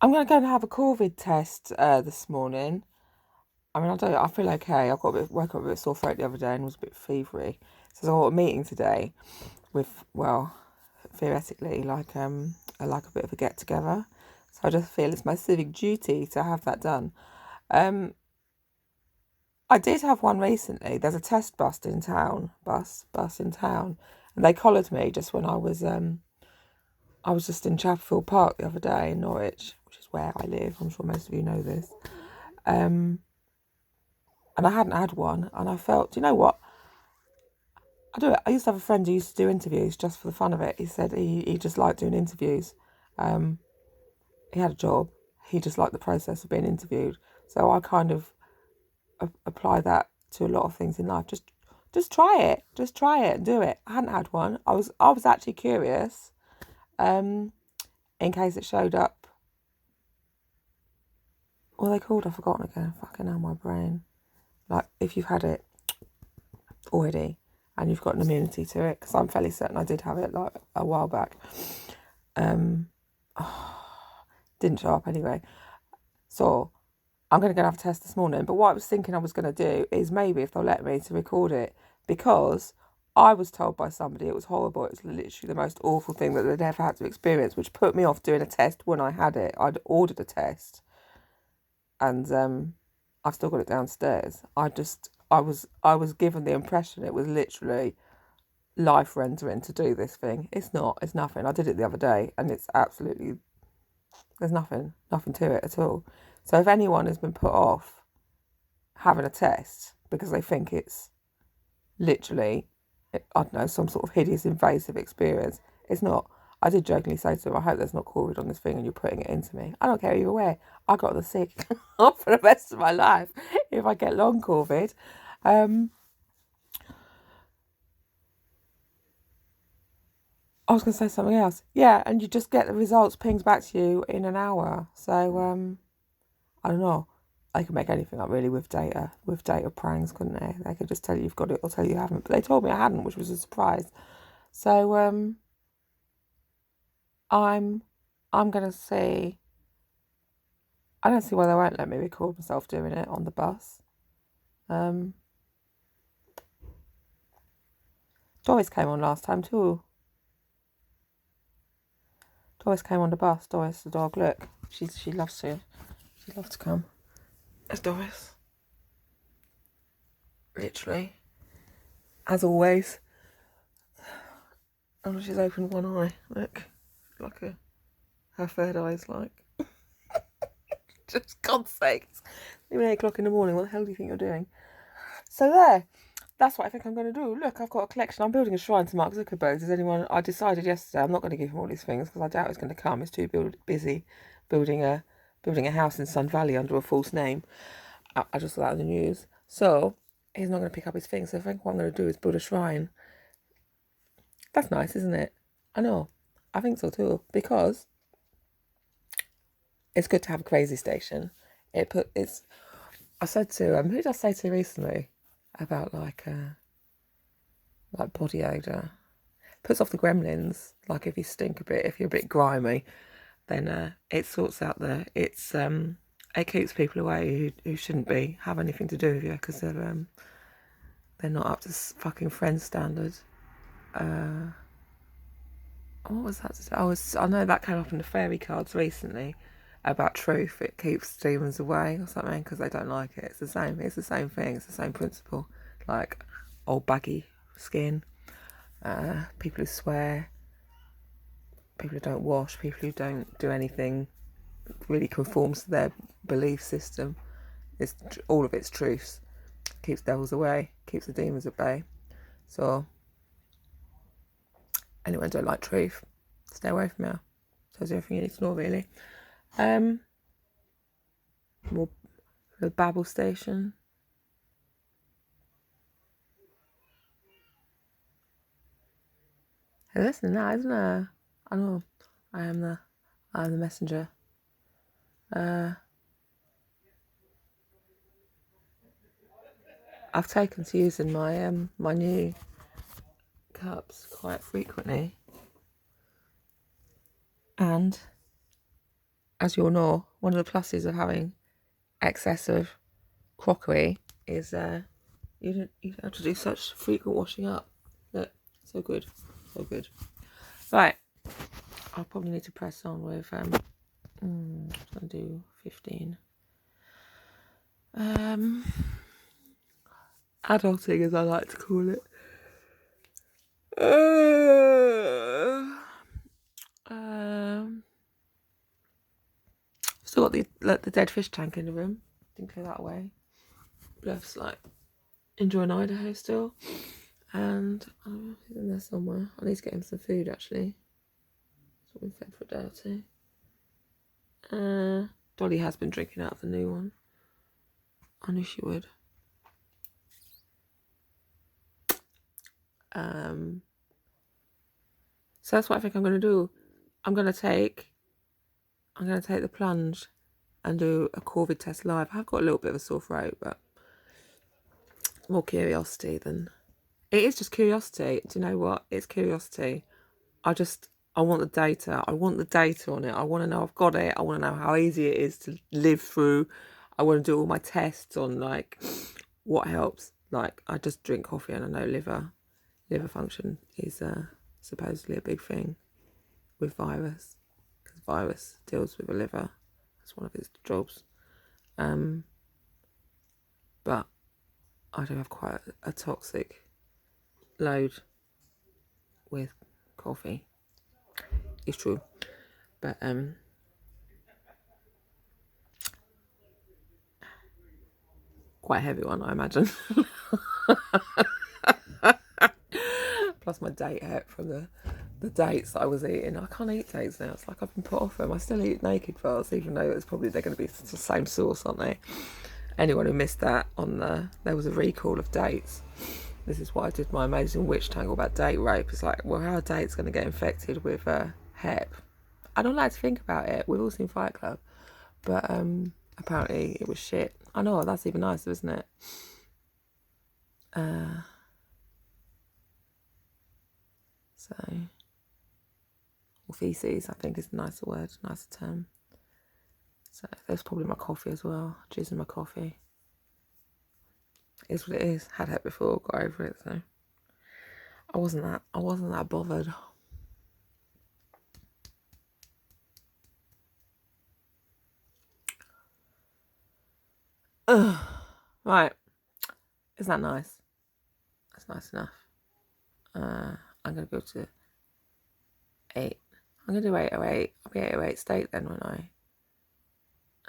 I'm going to go and have a corvid test this morning. I mean, I feel okay. I got woke up a bit sore throat the other day and was a bit fevery. So I got a meeting today with, well, theoretically, like a bit of a get together. So I just feel it's my civic duty to have that done. Um, I did have one recently. There's a test bus in town, and they collared me just when I was just in Chapelfield Park the other day in Norwich, which is where I live. I'm sure most of you know this. Um, and I hadn't had one, and I felt, do you know what? I do it. I used to have a friend who used to do interviews just for the fun of it. He said he just liked doing interviews. Um, he had a job. He just liked the process of being interviewed. So I kind of apply that to a lot of things in life. Just try it. Just try it and do it. I hadn't had one. I was actually curious, in case it showed up. What are they called? I've forgotten again. Fucking hell, my brain. Like, if you've had it already and you've got an immunity to it, because I'm fairly certain I did have it like a while back. Didn't show up anyway. So I'm going to go and have a test this morning. But what I was thinking I was going to do is maybe, if they'll let me, to record it, because I was told by somebody it was horrible. It was literally the most awful thing that they'd ever had to experience, which put me off doing a test when I had it. I'd ordered a test, and I've still got it downstairs. I was given the impression it was literally life rendering to do this thing. It's not. It's nothing. I did it the other day, and it's absolutely, there's nothing to it at all. So if anyone has been put off having a test because they think it's literally, I don't know, some sort of hideous invasive experience, it's not. I did jokingly say to them, I hope there's not corvid on this thing and you're putting it into me. I don't care either way. I got the sick for the rest of my life if I get long corvid. I was going to say something else. Yeah, and you just get the results pinged back to you in an hour. So, I don't know. They could make anything up really with data pranks, couldn't they? They could just tell you you've got it or tell you haven't. But they told me I hadn't, which was a surprise. So, I'm gonna see. I don't see why they won't let me record myself doing it on the bus. Doris came on last time too. Doris came on the bus. Doris the dog. Look, she loves to. She loves to come. There's Doris. Literally, as always. Oh, she's opened one eye. Look, like her third eye's like. Just God's sake, it's even 8 o'clock in the morning. What the hell do you think you're doing? So there. That's what I think I'm going to do. Look, I've got a collection. I'm building a shrine to Mark Zuckerberg. Does anyone? I decided yesterday I'm not going to give him all these things because I doubt he's going to come. He's too busy building a house in Sun Valley under a false name. I just saw that in the news. So he's not going to pick up his things. So I think what I'm going to do is build a shrine. That's nice, isn't it? I know. I think so too. Because it's good to have a crazy station. I said to who did I say to recently about like body odour? Puts off the gremlins. Like if you stink a bit, if you're a bit grimy, then it sorts out it keeps people away who shouldn't have anything to do with you because they're not up to fucking friend standards. What was that? I know that came up in the fairy cards recently about truth. It keeps demons away or something because they don't like it. It's the same. It's the same thing. It's the same principle. Like old baggy skin, people who swear, people who don't wash, people who don't do anything really conforms to their belief system. It's all of its truths. Keeps devils away, keeps the demons at bay. So anyone who don't like truth, stay away from her. Tells you everything you need to know, really. More the Babel station. Hey, listen, that isn't a. I know. I am the messenger. I've taken to using my new cups quite frequently, and as you'll know, one of the pluses of having excess of crockery is you don't have to do such frequent washing up. Look, so good, so good. Right, I'll probably need to press on with I'm gonna do 15. Adulting, as I like to call it. Still got the dead fish tank in the room. Didn't clear that away. Bluff's like enjoying Idaho still, and he's in there somewhere. I need to get him some food actually. He's been fed for a day or two. Dolly has been drinking out of the new one. I knew she would. So that's what I think I'm going to do. I'm going to take the plunge and do a corvid test live. I've got a little bit of a sore throat, but more curiosity than... It is just curiosity. Do you know what? It's curiosity. I want the data. I want the data on it. I want to know I've got it. I want to know how easy it is to live through. I want to do all my tests on, like, what helps. Like, I just drink coffee and I know liver function is supposedly a big thing with virus, because virus deals with the liver. That's one of its jobs. But I do have quite a toxic load with coffee. It's true. But quite a heavy one, I imagine. Plus my date hurt from the dates that I was eating. I can't eat dates now. It's like I've been put off them. I still eat naked bars, even though it's probably they're going to be the same sauce, aren't they? Anyone who missed that there was a recall of dates. This is why I did my amazing witch tangle about date rape. It's like, well, how are dates going to get infected with hep? I don't like to think about it. We've all seen Fight Club, but apparently it was shit. I know, that's even nicer, isn't it? So, or feces, I think is a nicer word, nicer term. So there's probably my coffee as well. Jizz in my coffee. It is what it is. Had it before, got over it. So I wasn't that bothered. Ugh. Right, isn't that nice? That's nice enough. I'm gonna go to 8. I'm gonna do 808. I'll be 808 state then, won't I?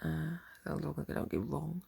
As long as I don't get wrong.